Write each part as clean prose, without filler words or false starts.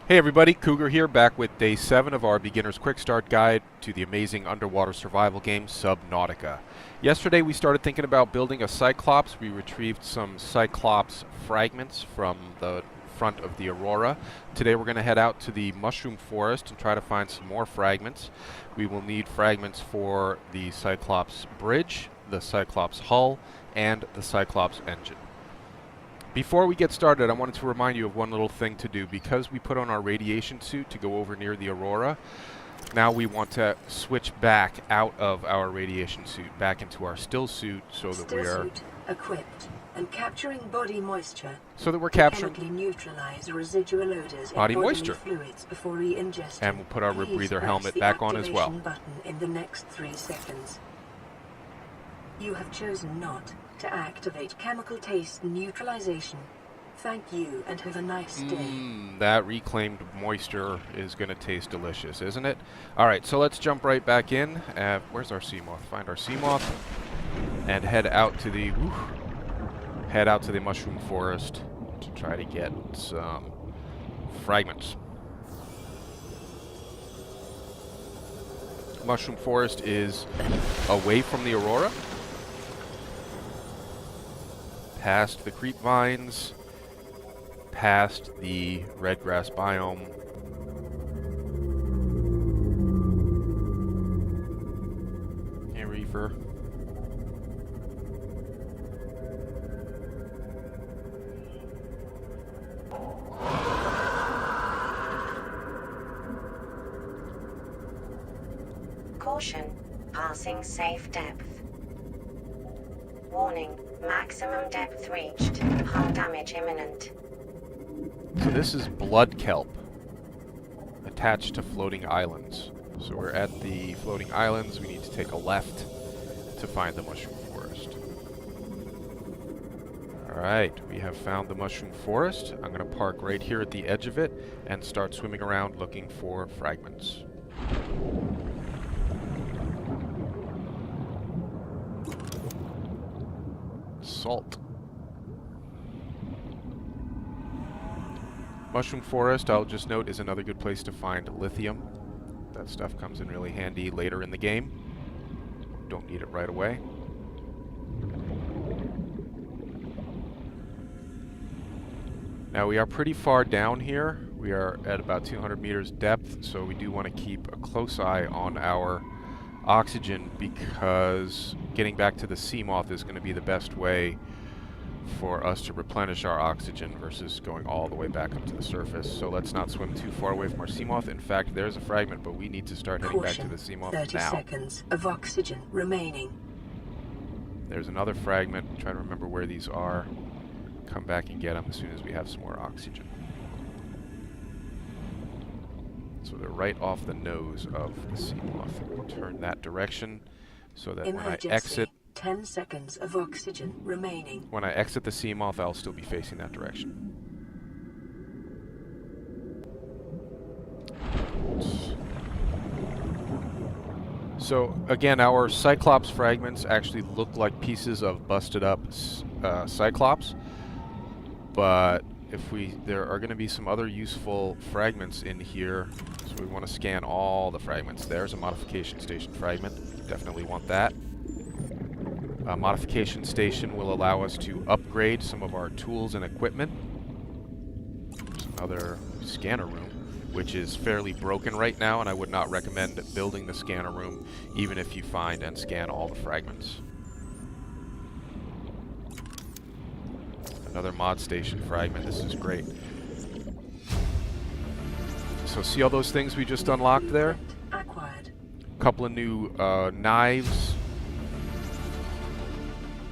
Hey everybody, Cougar here, back with Day 7 of our Beginner's Quick Start Guide to the amazing underwater survival game, Subnautica. Yesterday we started thinking about building a Cyclops. We retrieved some Cyclops fragments from the front of the Aurora. Today we're going to head out to the mushroom forest and try to find some more fragments. We will need fragments for the Cyclops Bridge, the Cyclops hull, and the Cyclops engine. Before we get started, I wanted to remind you of one little thing to do. Because we put on our radiation suit to go over near the Aurora, now we want to switch back out of our radiation suit, back into our still suit, so that we are equipped and capturing body moisture. So that we're capturing chemically neutralize residual odors body in moisture fluids before re-ingestion. And we'll put our rib breather helmet the back on as well. button in the next 3 seconds. You have chosen not to activate chemical taste neutralization. Thank you and have a nice day. That reclaimed moisture is going to taste delicious, isn't it? Alright, so let's jump right back in. Where's our sea moth? Find our sea moth and head out to the mushroom forest to try to get some fragments. Mushroom forest is away from the Aurora, past the creep vines, past the red grass biome. Hey, Reefer. Caution, passing safe depth. Warning, maximum depth reached. Hull damage imminent. So this is blood kelp attached to floating islands. So we're at the floating islands. We need to take a left to find the mushroom forest. Alright, we have found the mushroom forest. I'm going to park right here at the edge of it and start swimming around looking for fragments. Salt. Mushroom forest, I'll just note, is another good place to find lithium. That stuff comes in really handy later in the game. Don't need it right away. Now we are pretty far down here. We are at about 200 meters depth, so we do want to keep a close eye on our oxygen, because getting back to the sea moth is going to be the best way for us to replenish our oxygen versus going all the way back up to the surface. So let's not swim too far away from our sea moth. In fact, there's a fragment, but we need to start heading back to the sea moth 30 now. 30 seconds of oxygen remaining. There's another fragment. Try to remember where these are. Come back and get them as soon as we have some more oxygen. So they're right off the nose of the sea moth. We'll turn that direction so that when I exit... 10 seconds of oxygen remaining. When I exit the sea moth, I'll still be facing that direction. So again, our Cyclops fragments actually look like pieces of busted up Cyclops, but there are going to be some other useful fragments in here, so we want to scan all the fragments. There's a modification station fragment. Definitely want that. A modification station will allow us to upgrade some of our tools and equipment. There's another scanner room, which is fairly broken right now, and I would not recommend building the scanner room even if you find and scan all the fragments. Another mod station fragment. This is great. So see all those things we just unlocked there? Acquired. A couple of new knives.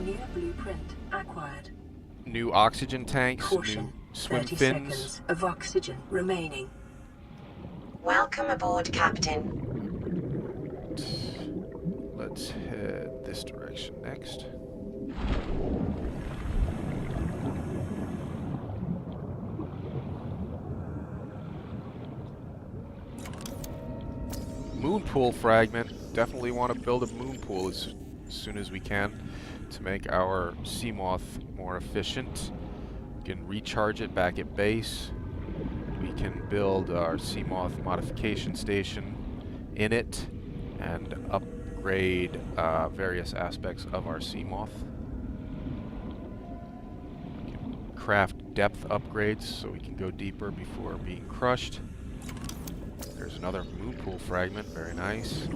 New blueprint acquired. New oxygen tanks. Caution, new swim 30 fins. seconds of oxygen remaining. Welcome aboard, Captain. Let's head this direction next. Moon pool fragment. Definitely want to build a moon pool as soon as we can to make our sea moth more efficient. We can recharge it back at base. We can build our Seamoth modification station in it and upgrade various aspects of our Seamoth. We can craft depth upgrades so we can go deeper before being crushed. There's another moon pool fragment, very nice.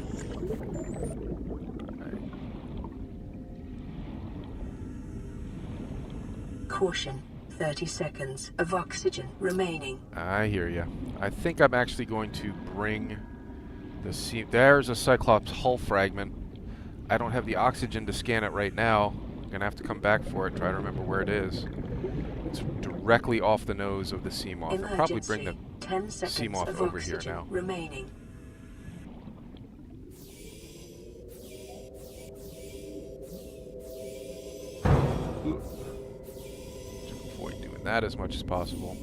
Caution, 30 seconds of oxygen remaining. I hear ya. I think I'm actually going to bring the there's a Cyclops hull fragment. I don't have the oxygen to scan it right now. I'm gonna have to come back for it, try to remember where it is. It's directly off the nose of the Seamoth. I'll probably bring the 10 seconds Seamoth of over here oxygen now. remaining. Avoid doing that as much as possible.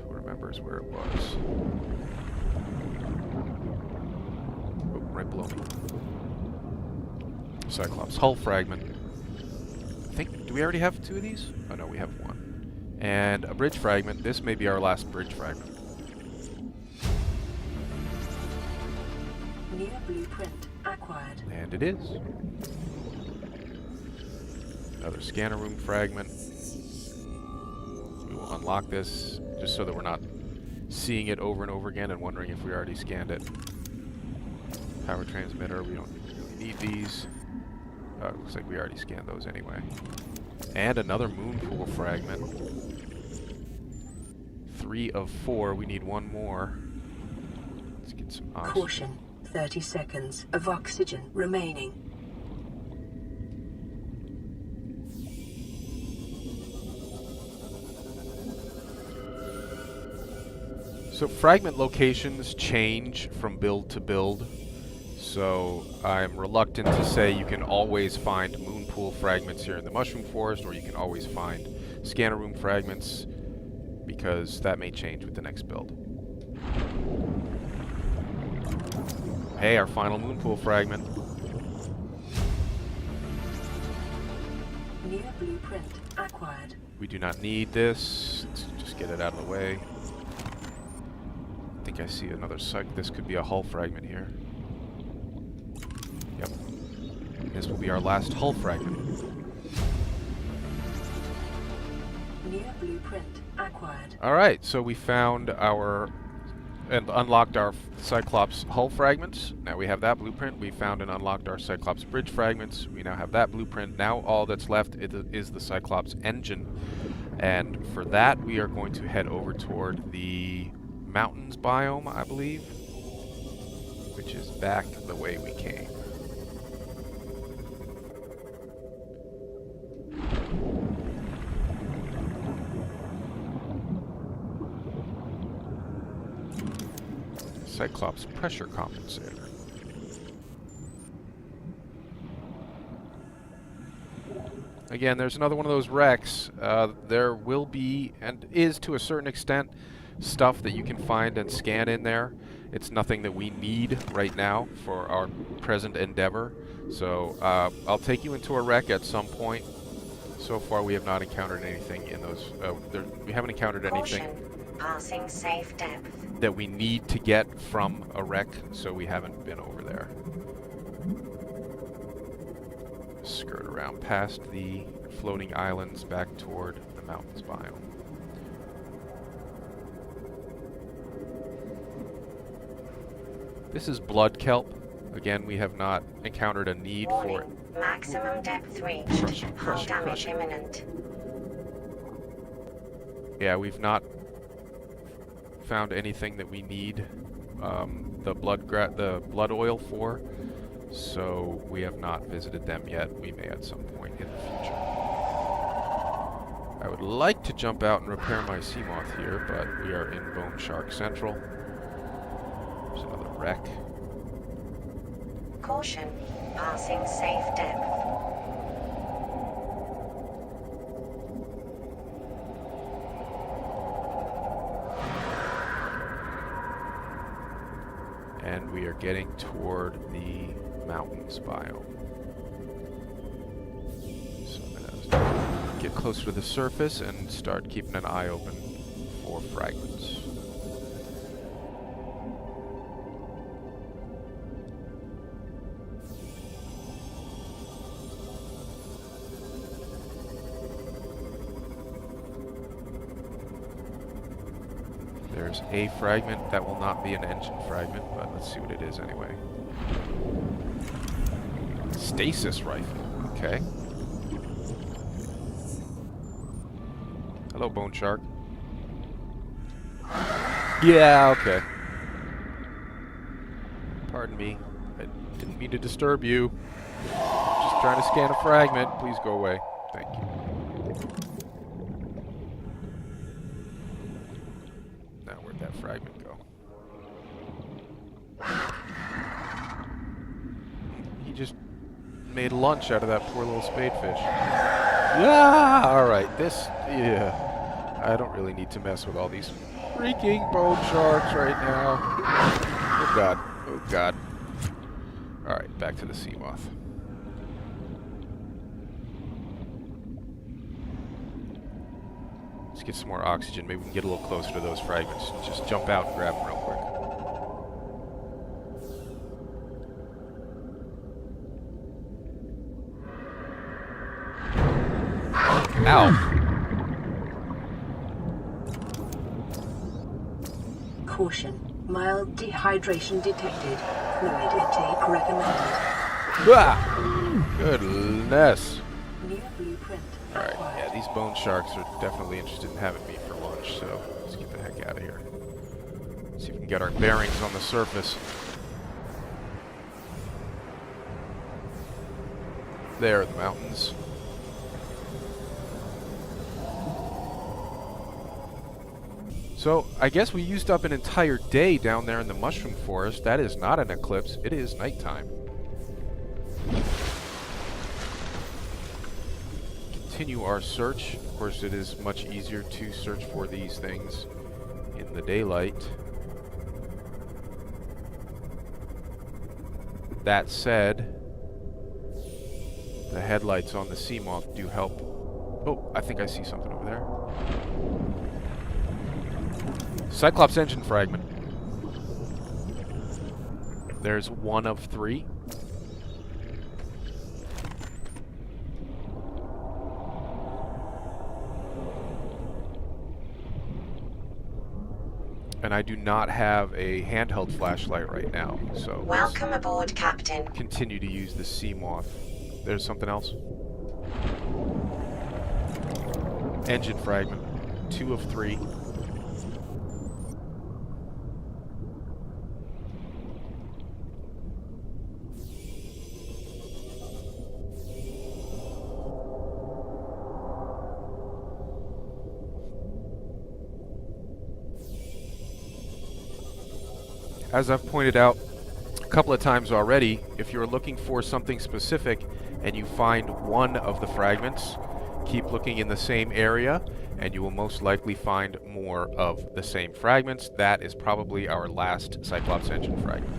Who remembers where it was? Oh, right below me. Cyclops hull fragment. I think, do we already have 2 of these? Oh no, we have 1. And a bridge fragment. This may be our last bridge fragment. New blueprint acquired. And it is. Another scanner room fragment. We will unlock this just so that we're not seeing it over and over again and wondering if we already scanned it. Power transmitter, we don't really need these. Oh, it looks like we already scanned those anyway. And another moon pool fragment. 3 of 4, we need 1 more. Let's get some oxygen. Caution, 30 seconds of oxygen remaining. So fragment locations change from build to build. So I'm reluctant to say you can always find moon pool fragments here in the mushroom forest, or you can always find scanner room fragments, because that may change with the next build. Hey, our final moon pool fragment. New blueprint acquired. We do not need this. Let's just get it out of the way. I think I see another this could be a hull fragment here. Yep. This will be our last hull fragment. New blueprint acquired. Alright, so we found our and unlocked our Cyclops hull fragments. Now we have that blueprint. We found and unlocked our Cyclops bridge fragments. We now have that blueprint. Now all that's left is the Cyclops engine. And for that, we are going to head over toward the mountains biome, I believe, which is back the way we came. Cyclops pressure compensator. Again, there's another one of those wrecks. There will be, and is to a certain extent, stuff that you can find and scan in there. It's nothing that we need right now for our present endeavor. So I'll take you into a wreck at some point. So far we have not encountered anything in those, we haven't encountered anything Passing safe depth. that we need to get from a wreck, so we haven't been over there. Skirt around past the floating islands back toward the mountains biome. This is blood kelp. Again, we have not encountered a need for it. Maximum depth reached. Hull damage imminent. Yeah, we've not found anything that we need the blood oil for, so we have not visited them yet. We may at some point in the future. I would like to jump out and repair my Seamoth here, but we are in Bone Shark Central. There's another wreck. Caution. Passing safe depth. And we are getting toward the mountains biome. So I'm gonna get closer to the surface and start keeping an eye open for fragments. There's a fragment that will not be an engine fragment, but let's see what it is anyway. Stasis rifle. Okay. Hello, bone shark. Yeah, okay. Pardon me. I didn't mean to disturb you. Just trying to scan a fragment. Please go away. Thank you. Now, where'd that fragment go? He just made lunch out of that poor little spadefish. Yeah! Alright, yeah. I don't really need to mess with all these freaking bone sharks right now. Oh god. Oh god. Alright, back to the sea moth. Let's get some more oxygen. Maybe we can get a little closer to those fragments. Just jump out and grab them real quick. Ow. Caution. Mild dehydration detected. Fluid intake recommended. Ah! Goodness. New blueprint. Alright, yeah, these bone sharks are definitely interested in having me for lunch, so let's get the heck out of here. See if we can get our bearings on the surface. There are the mountains. So, I guess we used up an entire day down there in the mushroom forest. That is not an eclipse, it is nighttime. Continue our search. Of course, it is much easier to search for these things in the daylight. That said, the headlights on the sea moth do help. Oh, I think I see something over there. Cyclops engine fragment. There's one of 3. And I do not have a handheld flashlight right now, so Welcome aboard, Captain. continue to use the sea moth. There's something else. Engine fragment. 2 of 3. As I've pointed out a couple of times already, if you're looking for something specific and you find one of the fragments, keep looking in the same area and you will most likely find more of the same fragments. That is probably our last Cyclops engine fragment.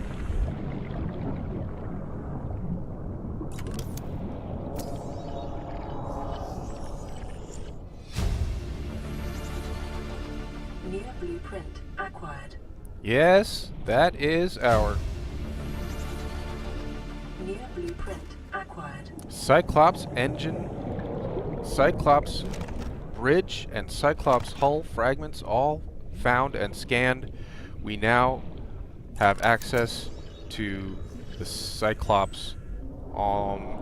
New blueprint acquired. Yes, that is our New blueprint acquired. Cyclops engine, Cyclops Bridge, and Cyclops hull fragments all found and scanned. We now have access to the Cyclops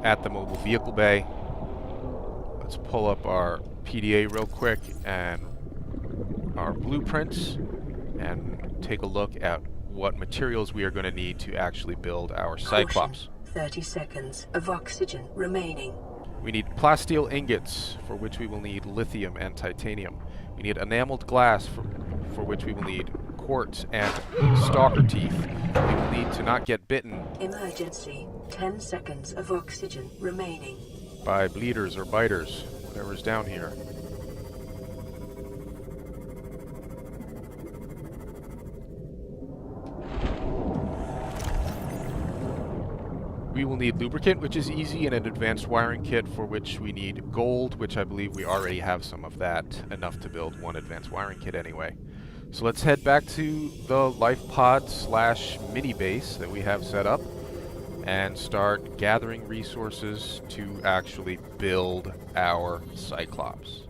at the mobile vehicle bay. Let's pull up our PDA real quick and our blueprints and take a look at what materials we are going to need to actually build our Cyclops. Caution. 30 seconds of oxygen remaining. We need plasteel ingots, for which we will need lithium and titanium. We need enameled glass, for which we will need quartz and stalker teeth. We will need to not get bitten Emergency. 10 seconds of oxygen remaining. by bleeders or biters, whatever's down here. We will need lubricant, which is easy, and an advanced wiring kit, for which we need gold, which I believe we already have some of that, enough to build one advanced wiring kit anyway. So let's head back to the life pod slash mini base that we have set up and start gathering resources to actually build our Cyclops.